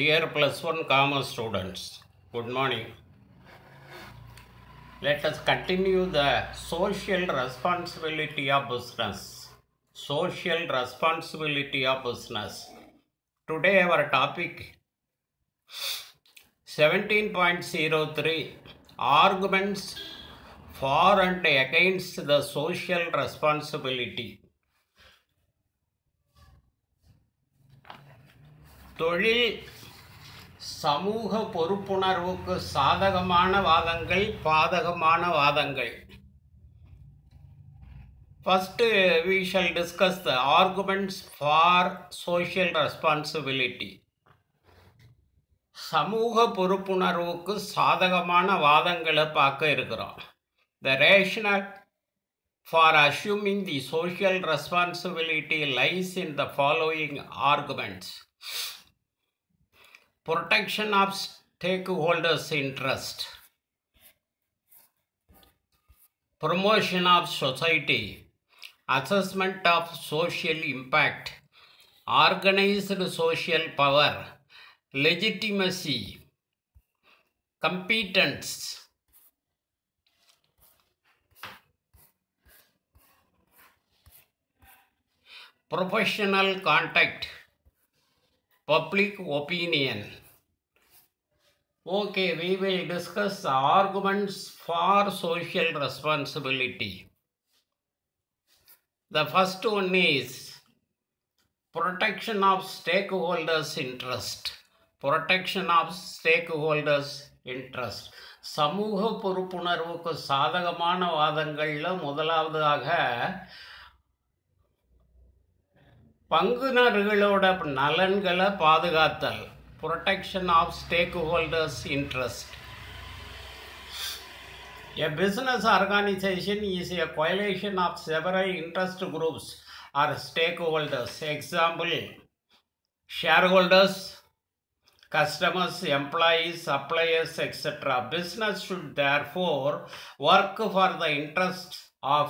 Dear +1 commerce students, good morning. Let us continue the social responsibility of business. Social responsibility of business. Today our topic 17.03 Arguments for and against the social responsibility. தொழில் சமூக பொறுப்புணர்வுக்கு சாதகமான வாதங்கள், பாதகமான வாதங்கள். First, we shall discuss the arguments for social responsibility. சமூக பொறுப்புணர்வுக்கு சாதகமான வாதங்களை பார்க்க இருக்கிறோம். The rationale for assuming the social responsibility lies in the following arguments. Protection of stakeholders' interest, promotion of society, assessment of social impact, organized social power, legitimacy, competence, professional contact, public opinion. Okay, we will discuss the arguments for social responsibility. The first one is protection of stakeholders' interest. Protection of stakeholders' interest. சமூக பொறுப்புணர்வுக்கு சாதகமான வாதங்களில் முதலாவதாக பங்குதாரர்களோட நலன்களை பாதுகாத்தல். Protection of stakeholders' interest. A business organization is a coalition of several interest groups or stakeholders. Example, shareholders, customers, employees, suppliers, etc. Business should therefore work for the interests of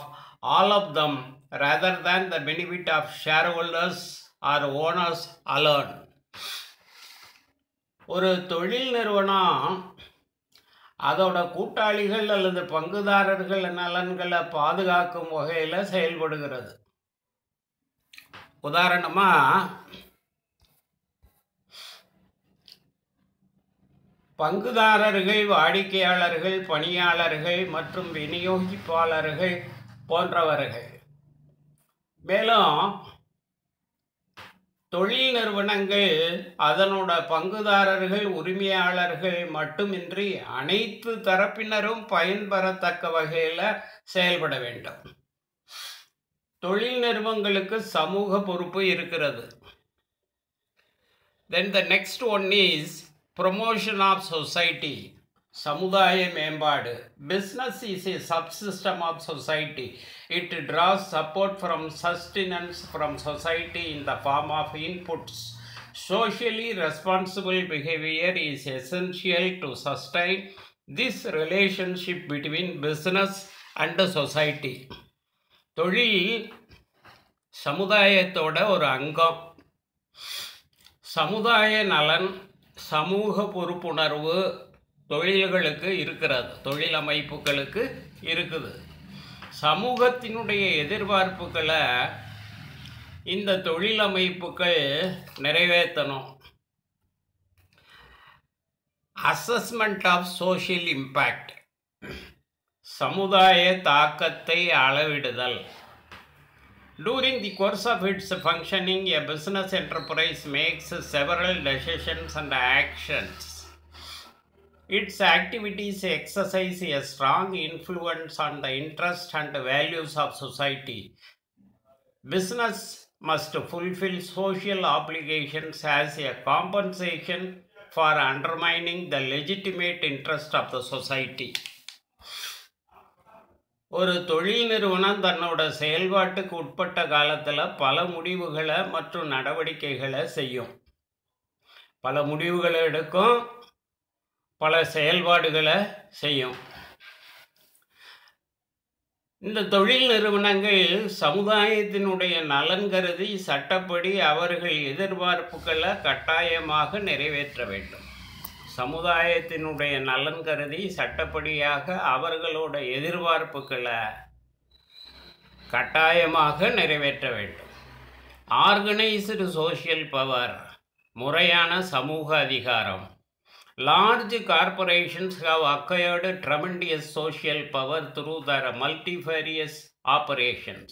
all of them rather than the benefit of shareholders or owners alone. ஒரு தொழில் நிறுவனம் அதோட கூட்டாளிகள் அல்லது பங்குதாரர்கள் நலன்களை பாதுகாக்கும் வகையில் செயல்படுகிறது. உதாரணமாக, பங்குதாரர்கள், வாடிக்கையாளர்கள், பணியாளர்கள் மற்றும் விநியோகிப்பாளர்கள் போன்றவர்கள். மேலும் தொழில் நிறுவனங்கள் அதனோட பங்குதாரர்கள், உரிமையாளர்கள் மட்டுமின்றி அனைத்து தரப்பினரும் பயன்பெறத்தக்க வகையில் செயல்பட வேண்டும். தொழில் நிறுவனங்களுக்கு சமூக பொறுப்பு இருக்கிறது. Then the next one is promotion of society. சமுதாய மேம்பாடு. Business is a subsystem of society. It draws support from sustenance from society in the form of inputs. Socially responsible behavior is essential to sustain this relationship between business and society. தொழில் சமுதாயத்தோட ஒரு அங்கம். சமுதாய நலன், சமூக பொறுப்புணர்வு தொழில்களுக்கு இருக்கிறது, தொழில் அமைப்புகளுக்கு இருக்குது. சமூகத்தினுடைய எதிர்பார்ப்புகளை இந்த தொழில் அமைப்புகள் நிறைவேற்றணும். அசஸ்மெண்ட் ஆஃப் சோஷியல் இம்பேக்ட், சமுதாய தாக்கத்தை அளவிடுதல். During the course of its functioning, a business enterprise makes several decisions and actions. Its activities exercise a strong influence on the interests and values of society. Business must fulfill social obligations as a compensation for undermining the legitimate interest of the society. ஒரு தொழில் நிறுவனம் தன்னோட செயல்பாட்டுக்கு உட்பட்ட காலத்தில் பல முடிவுகளை மற்றும் நடவடிக்கைகளை செய்யும். பல முடிவுகளை எடுக்கும், பல செயல்பாடுகளை செய்யும். இந்த தொழில் நிறுவனங்கள் சமுதாயத்தினுடைய நலன் கருதி சட்டப்படி அவர்கள் எதிர்பார்ப்புகளை கட்டாயமாக நிறைவேற்ற வேண்டும். சமுதாயத்தினுடைய நலன் கருதி சட்டப்படியாக அவர்களோட எதிர்பார்ப்புகளை கட்டாயமாக நிறைவேற்ற வேண்டும். ஆர்கனைஸ்டு சோஷியல் பவர், முறையான சமூக அதிகாரம். Large corporations have acquired tremendous social power through their multifarious operations.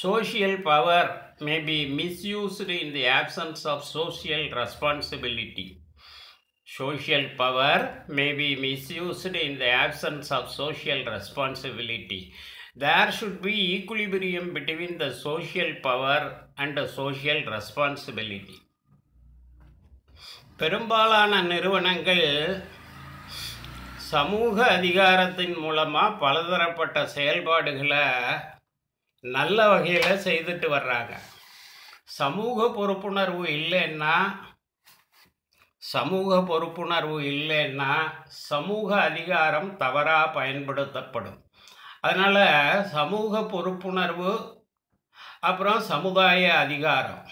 Social power may be misused in the absence of social responsibility. Social power may be misused in the absence of social responsibility. There should be equilibrium between the social power and the social responsibility. பெரும்பாலான நிறுவனங்கள் சமூக அதிகாரத்தின் மூலமாக பலதரப்பட்ட செயல்பாடுகளை நல்ல வகையில் செய்துட்டு வர்றாங்க. சமூக பொறுப்புணர்வு இல்லைன்னா சமூக அதிகாரம் தவறாக பயன்படுத்தப்படும். அதனால் சமூக பொறுப்புணர்வு அப்புறம் சமுதாய அதிகாரம்,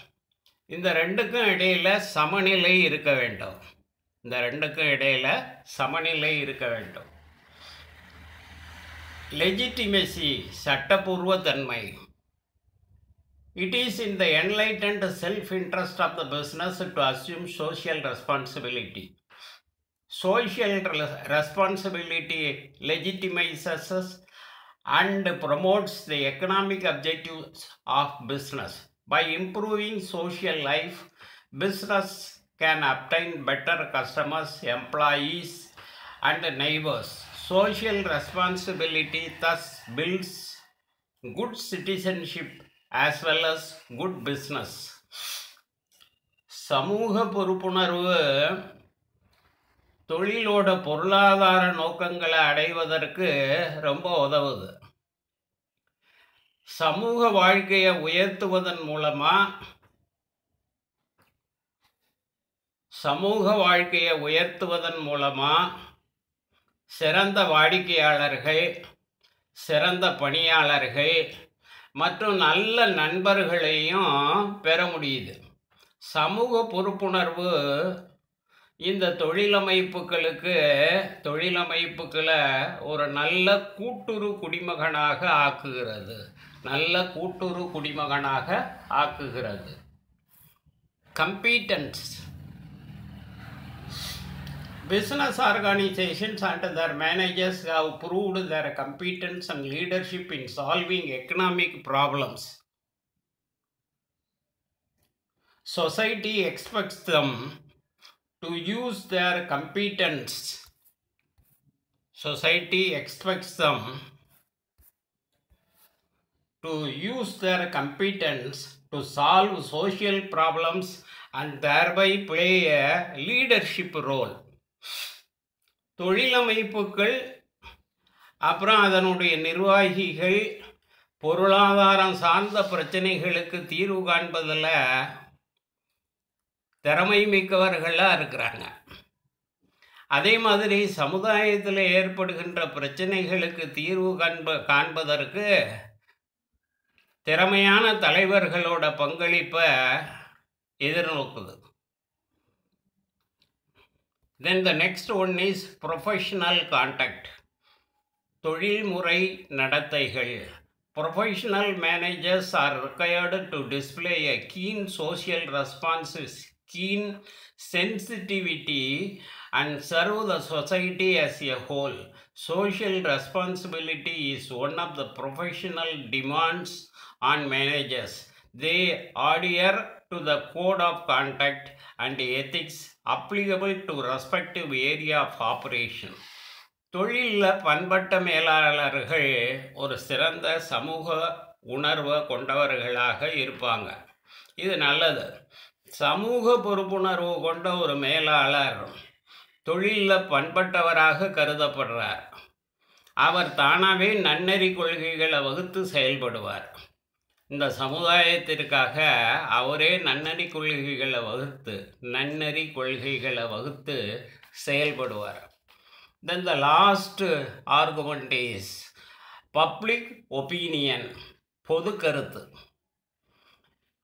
இந்த ரெண்டுக்கும் இடையில் சமநிலை இருக்க வேண்டும். Legitimacy, சட்டபூர்வத்தன்மை. It is in the enlightened self-interest of the business to assume social responsibility. Social responsibility legitimizes and promotes the economic objectives of business. By improving social life, business can obtain better customers, employees, and neighbors. Social responsibility thus builds good citizenship as well as good business. சமூக பொறுப்புணர்வு தொழிலோட பொருளாதார நோக்கங்களை அடைவதற்கு ரொம்ப உதவுது. சமூக வாழ்க்கையை உயர்த்துவதன் மூலமாக சிறந்த வாடிக்கையாளர்கள், சிறந்த பணியாளர்கள் மற்றும் நல்ல நண்பர்களையும் பெற முடியுது. சமூக பொறுப்புணர்வு இந்த தொழிலமைப்புகளை ஒரு நல்ல கூட்டுறு குடிமகனாக ஆக்குகிறது. Competence. Business organizations and their managers have proved their competence and leadership in solving economic problems. Society expects them to use their competence to solve social problems and thereby play a leadership role. தொழிலமைப்புகள் அப்புறம் அதனுடைய நிர்வாகிகள் பொருளாதாரம் சார்ந்த பிரச்சனைகளுக்கு தீர்வு காண்பதில் திறமை மிக்கவர்களாக இருக்கிறாங்க. அதே மாதிரி சமுதாயத்தில் ஏற்படுகின்ற பிரச்சனைகளுக்கு தீர்வு காண்பதற்கு திறமையான தலைவர்களோட பங்களிப்பை எதிர்நோக்குது. Then the next one is professional contact. தொழில்முறை நடத்தைகள். Professional managers are required to display a keen social sensitivity and serve the society as a whole. Social responsibility is one of the professional demands on managers. They adhere to the code of conduct and ethics applicable to respective area of operation. தொழிலில் பண்பட்ட மேலாளர்கள் ஒரு சிறந்த சமூக உணர்வை கொண்டவர்களாக இருப்பாங்க. இது நல்லது. சமூக பொறுப்புணர்வு கொண்ட ஒரு மேலாளர் தொழிலில் பண்பட்டவராக கருதப்படுறார். அவர் தானாகவே நன்னெறி கொள்கைகளை வகுத்து செயல்படுவார். இந்த சமுதாயத்திற்காக அவரே நன்னெறி கொள்கைகளை வகுத்து செயல்படுவார். Then the last argument is public opinion, பொது கருத்து.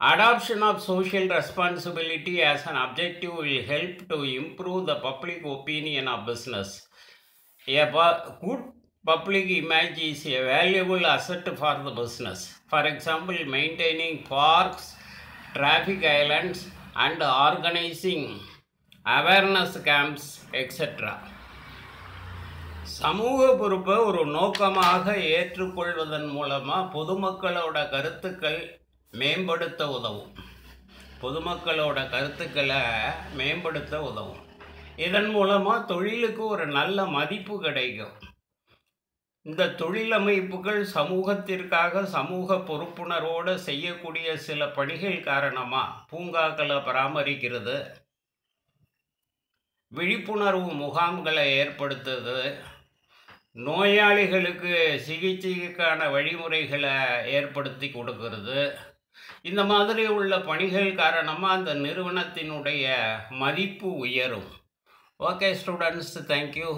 Adoption of social responsibility as an objective will help to improve the public opinion of business. A good public image is a valuable asset for the business. For example, maintaining parks, traffic islands, and organizing awareness camps, etc. சமூக பொறுப்பை ஒரு நோக்கமாக ஏற்றுக்கொள்வதன் மூலமாக பொதுமக்களோட கருத்துக்கள் மேம்படுத்த உதவும். பொதுமக்களோட கருத்துக்களை மேம்படுத்த உதவும். இதன் மூலமாக தொழிலுக்கு ஒரு நல்ல மதிப்பு கிடைக்கும். இந்த தொழிலமைப்புகள் சமூகத்திற்காக சமூக பொறுப்புணர்வோடு செய்யக்கூடிய சில பணிகள் காரணமாக பூங்காக்களை பராமரிக்கிறது, விழிப்புணர்வு முகாம்களை ஏற்படுத்துது, நோயாளிகளுக்கு சிகிச்சைக்கான வழிமுறைகளை ஏற்படுத்தி கொடுக்கறது, இந்த மாதிரி உள்ள பணிகள் காரணமாக அந்த நிறுவனத்தினுடைய மதிப்பு உயரும். Okay students, thank you.